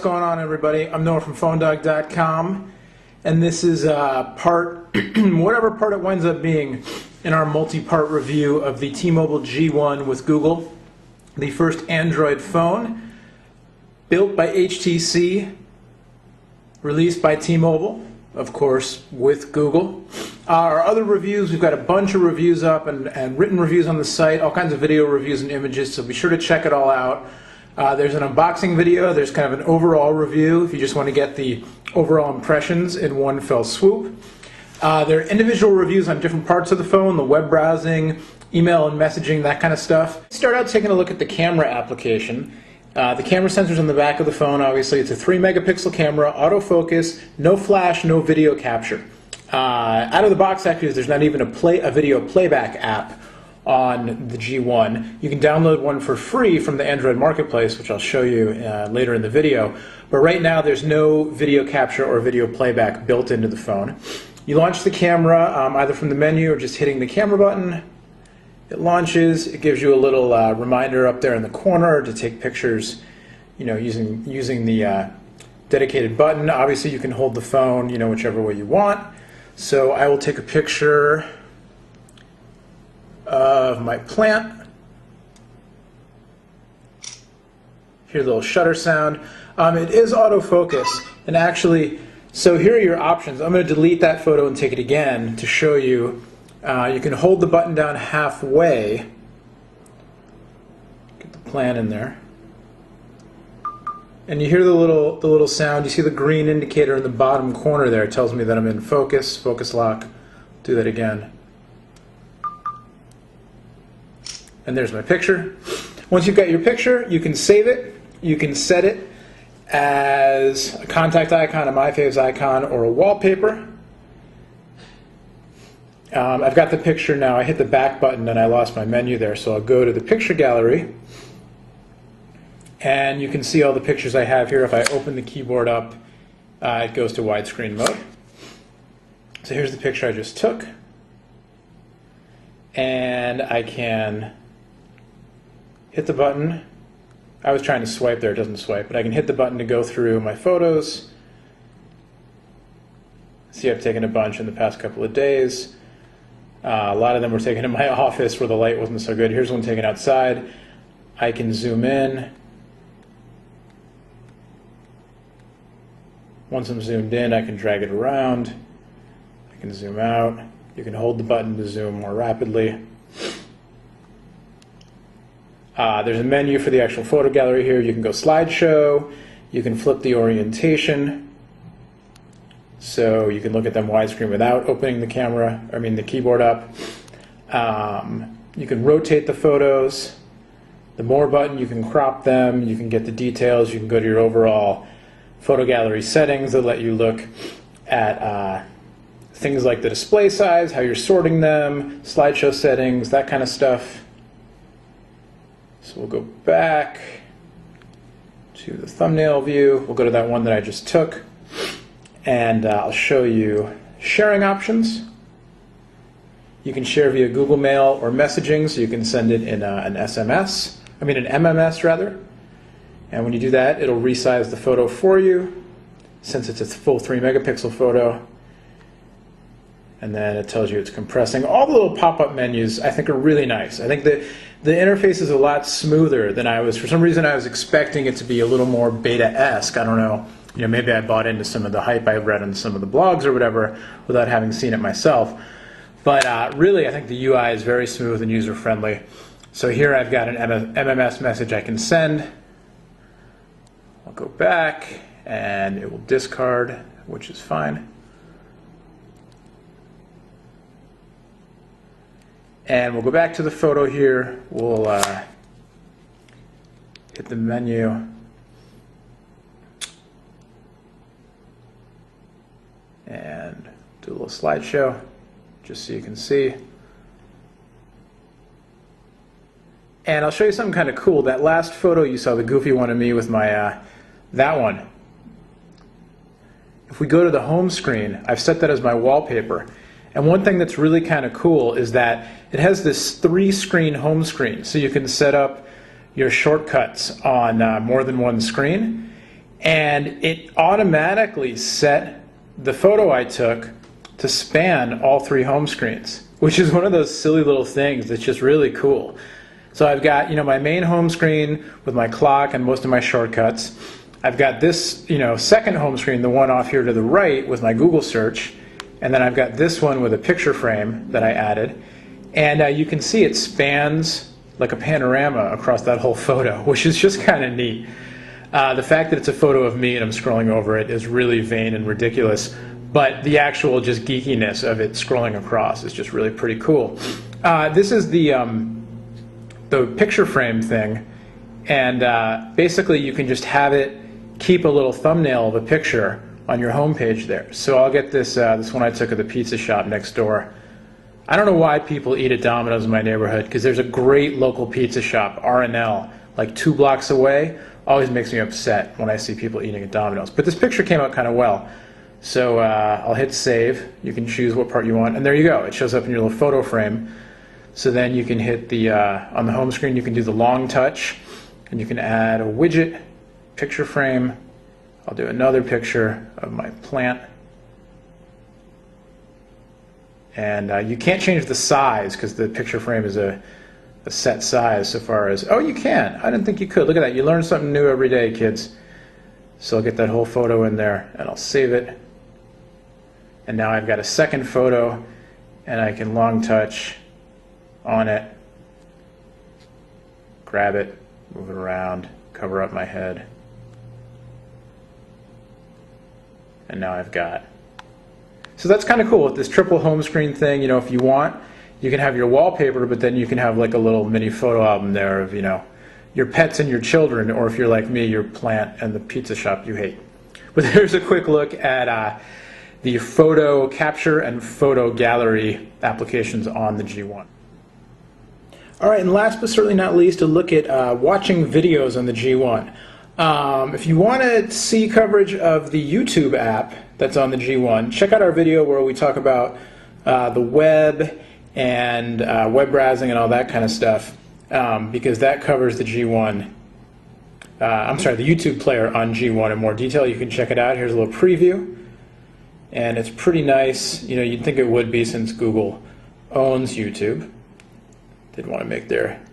going on, everybody? I'm Noah from PhoneDog.com, and this is part, whatever part it winds up being in our multi-part review of the T-Mobile G1 with Google, the first Android phone built by HTC, released by T-Mobile, of course, with Google. Our other reviews, we've got a bunch of reviews up and written reviews on the site, all kinds of video reviews and images, so be sure to check it all out. There's an unboxing video, there's kind of an overall review if you just want to get the overall impressions in one fell swoop. There are individual reviews on different parts of the phone, the web browsing, email and messaging, that kind of stuff. Start out taking a look at the camera application. The camera sensor's on the back of the phone, obviously. It's a 3-megapixel camera, autofocus, no flash, no video capture. Out of the box, actually, there's not even a video playback app on the G1. You can download one for free from the Android Marketplace, which I'll show you later in the video. But right now, there's no video capture or video playback built into the phone. You launch the camera either from the menu or just hitting the camera button. It launches. It gives you a little reminder up there in the corner to take pictures, you know, using the dedicated button. Obviously, you can hold the phone, you know, whichever way you want. So I will take a picture of my plant. Hear the little shutter sound. It is autofocus, and actually, so here are your options. I'm going to delete that photo and take it again to show you. You can hold the button down halfway. Get the plant in there. And you hear the little sound. You see the green indicator in the bottom corner there. It tells me that I'm in focus, focus lock. Do that again. And there's my picture. Once you've got your picture, you can save it. You can set it as a contact icon, a My Faves icon, or a wallpaper. I've got the picture now. I hit the back button and I lost my menu there, so I'll go to the picture gallery. And you can see all the pictures I have here. If I open the keyboard up, it goes to widescreen mode. So here's the picture I just took. And I can hit the button. I was trying to swipe there, it doesn't swipe, but I can hit the button to go through my photos. See, I've taken a bunch in the past couple of days. A lot of them were taken in my office where the light wasn't so good. Here's one taken outside. I can zoom in. Once I'm zoomed in, I can drag it around. I can zoom out. You can hold the button to zoom more rapidly. There's a menu for the actual photo gallery here. You can go slideshow. You can flip the orientation. So you can look at them widescreen without opening the the keyboard up. You can rotate the photos. The more button, you can crop them. You can get the details. You can go to your overall photo gallery settings that let you look at things like the display size, how you're sorting them, slideshow settings, that kind of stuff. So we'll go back to the thumbnail view. We'll go to that one that I just took, and I'll show you sharing options. You can share via Google Mail or messaging, so you can send it in an MMS rather. And when you do that, it'll resize the photo for you, since it's a full 3-megapixel photo. And then it tells you it's compressing. All the little pop-up menus I think are really nice. I think that the interface is a lot smoother than for some reason I was expecting it to be a little more beta-esque. I don't know, maybe I bought into some of the hype I read on some of the blogs or whatever without having seen it myself. But really I think the UI is very smooth and user-friendly. So here I've got an MMS message I can send. I'll go back and it will discard, which is fine. And we'll go back to the photo here. We'll hit the menu. And do a little slideshow, just so you can see. And I'll show you something kind of cool. That last photo you saw, the goofy one of me with my, that one. If we go to the home screen, I've set that as my wallpaper. And one thing that's really kind of cool is that it has this 3-screen home screen, so you can set up your shortcuts on more than one screen. and it automatically set the photo I took to span all 3 home screens, which is one of those silly little things that's just really cool. So I've got, my main home screen with my clock and most of my shortcuts. I've got this, second home screen, the one off here to the right with my Google search, and then I've got this one with a picture frame that I added. And you can see it spans like a panorama across that whole photo, which is just kind of neat. The fact that it's a photo of me and I'm scrolling over it is really vain and ridiculous, but the actual just geekiness of it scrolling across is just really pretty cool. This is the picture frame thing, and basically you can just have it keep a little thumbnail of a picture on your home page there. So I'll get this one I took at the pizza shop next door. I don't know why people eat at Domino's in my neighborhood, because there's a great local pizza shop, R&L, like 2 blocks away. Always makes me upset when I see people eating at Domino's. But this picture came out kind of well. So I'll hit save. You can choose what part you want, and there you go. It shows up in your little photo frame. So then you can hit the, on the home screen, you can do the long touch, and you can add a widget, picture frame. I'll do another picture of my plant. And you can't change the size because the picture frame is a set size so far as, oh, you can. I didn't think you could. Look at that. You learn something new every day, kids. So I'll get that whole photo in there, and I'll save it. And now I've got a second photo, and I can long touch on it, grab it, move it around, cover up my head. And now I've got. So that's kind of cool with this triple home screen thing. If you want, you can have your wallpaper, but then you can have like a little mini photo album there of, your pets and your children, or if you're like me, your plant and the pizza shop you hate. But here's a quick look at the photo capture and photo gallery applications on the G1. All right, and last but certainly not least, a look at watching videos on the G1. If you want to see coverage of the YouTube app that's on the G1, check out our video where we talk about the web and web browsing and all that kind of stuff, because that covers the G1. I'm sorry, the YouTube player on G1 in more detail. You can check it out. Here's a little preview, and it's pretty nice. You'd think it would be since Google owns YouTube. They'd want to make their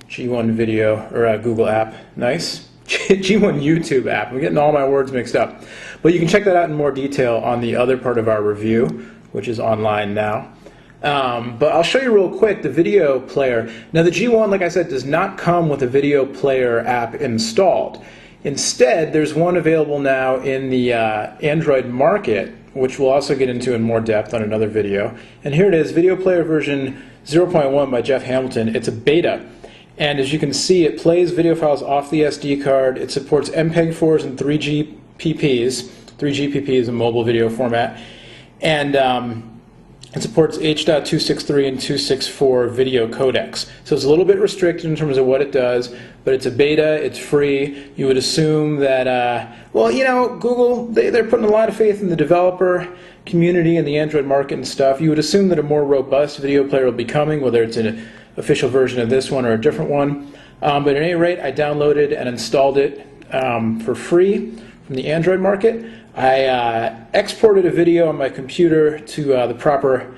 G1 video or Google app nice. G1 YouTube app. I'm getting all my words mixed up. But you can check that out in more detail on the other part of our review, which is online now. But I'll show you real quick the video player. Now the G1, like I said, does not come with a video player app installed. Instead, there's one available now in the Android market, which we'll also get into in more depth on another video. And here it is, video player version 0.1 by Jeff Hamilton. It's a beta. And as you can see, it plays video files off the SD card. It supports MPEG-4s and 3GPPs. 3GPP is a mobile video format. And it supports H.263 and 264 video codecs. So it's a little bit restricted in terms of what it does, but it's a beta, it's free. You would assume that, Google, they're putting a lot of faith in the developer community and the Android market and stuff. You would assume that a more robust video player will be coming, whether it's an official version of this one or a different one. But at any rate, I downloaded and installed it for free from the Android market. I exported a video on my computer to the proper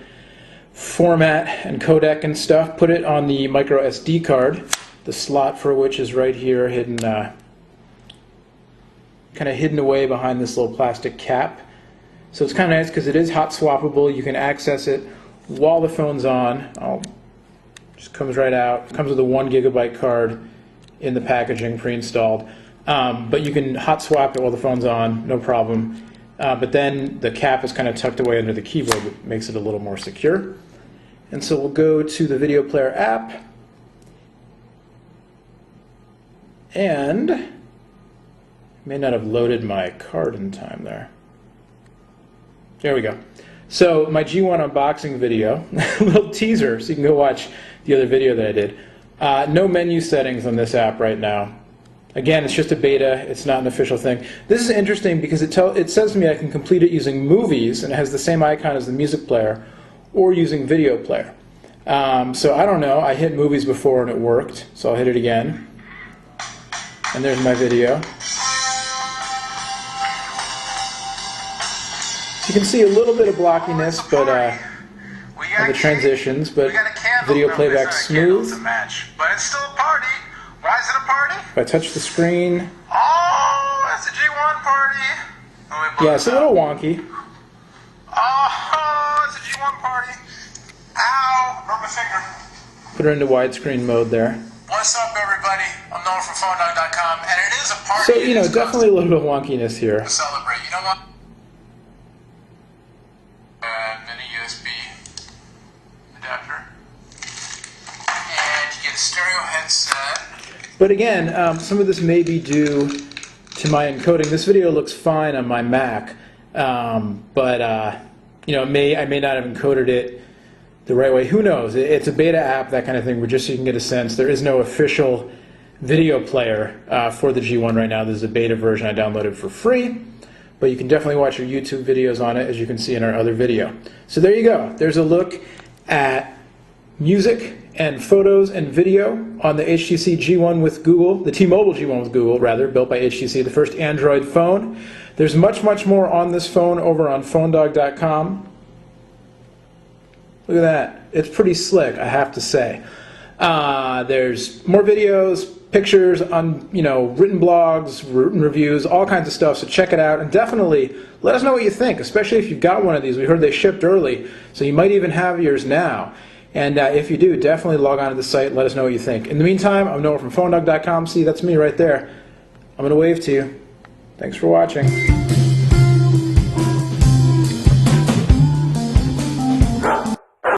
format and codec and stuff, put it on the micro SD card, the slot for which is right here, hidden, kind of hidden away behind this little plastic cap. So it's kind of nice because it is hot swappable. You can access it while the phone's on. Just comes right out. It comes with a 1 GB card in the packaging, pre-installed. But you can hot swap it while the phone's on, no problem. But then the cap is kind of tucked away under the keyboard, which makes it a little more secure. And so we'll go to the video player app. And I may not have loaded my card in time there. There we go. So my G1 unboxing video, a little teaser, so you can go watch the other video that I did. No menu settings on this app right now. Again, it's just a beta. It's not an official thing. This is interesting because it says to me I can complete it using Movies, and it has the same icon as the music player, or using Video Player. So I don't know. I hit Movies before and it worked, so I'll hit it again. And there's my video. So you can see a little bit of blockiness, but on the transitions, but video playback smooth. But it's still a party. Why is it a party? If I touch the screen, Oh, it's a G1 party. yeah, it's a little wonky. Oh, it's a G1 party. Ow, broke my finger. Put her into widescreen mode there. What's up, everybody? I'm Noah from PhoneDog.com, and it is a party. So, you know, definitely a little bit of wonkiness here. To celebrate. You know what? Mini USB adapter. And you get a stereo headset. But again, some of this may be due to my encoding. This video looks fine on my Mac, but you know, I may not have encoded it the right way. Who knows? It's a beta app, that kind of thing, but just so you can get a sense, there is no official video player for the G1 right now. This is a beta version I downloaded for free, but you can definitely watch your YouTube videos on it, as you can see in our other video. So there you go. There's a look at music and photos and video on the HTC G1 with Google, the T-Mobile G1 with Google, rather, built by HTC, the first Android phone. There's much, much more on this phone over on PhoneDog.com. Look at that. It's pretty slick, I have to say. There's more videos, pictures, you know, written blogs, written reviews, all kinds of stuff, so check it out. And definitely let us know what you think, especially if you've got one of these. We heard they shipped early, so you might even have yours now. And if you do, definitely log on to the site and let us know what you think. In the meantime, I'm Noah from PhoneDog.com. See, that's me right there. I'm going to wave to you. Thanks for watching.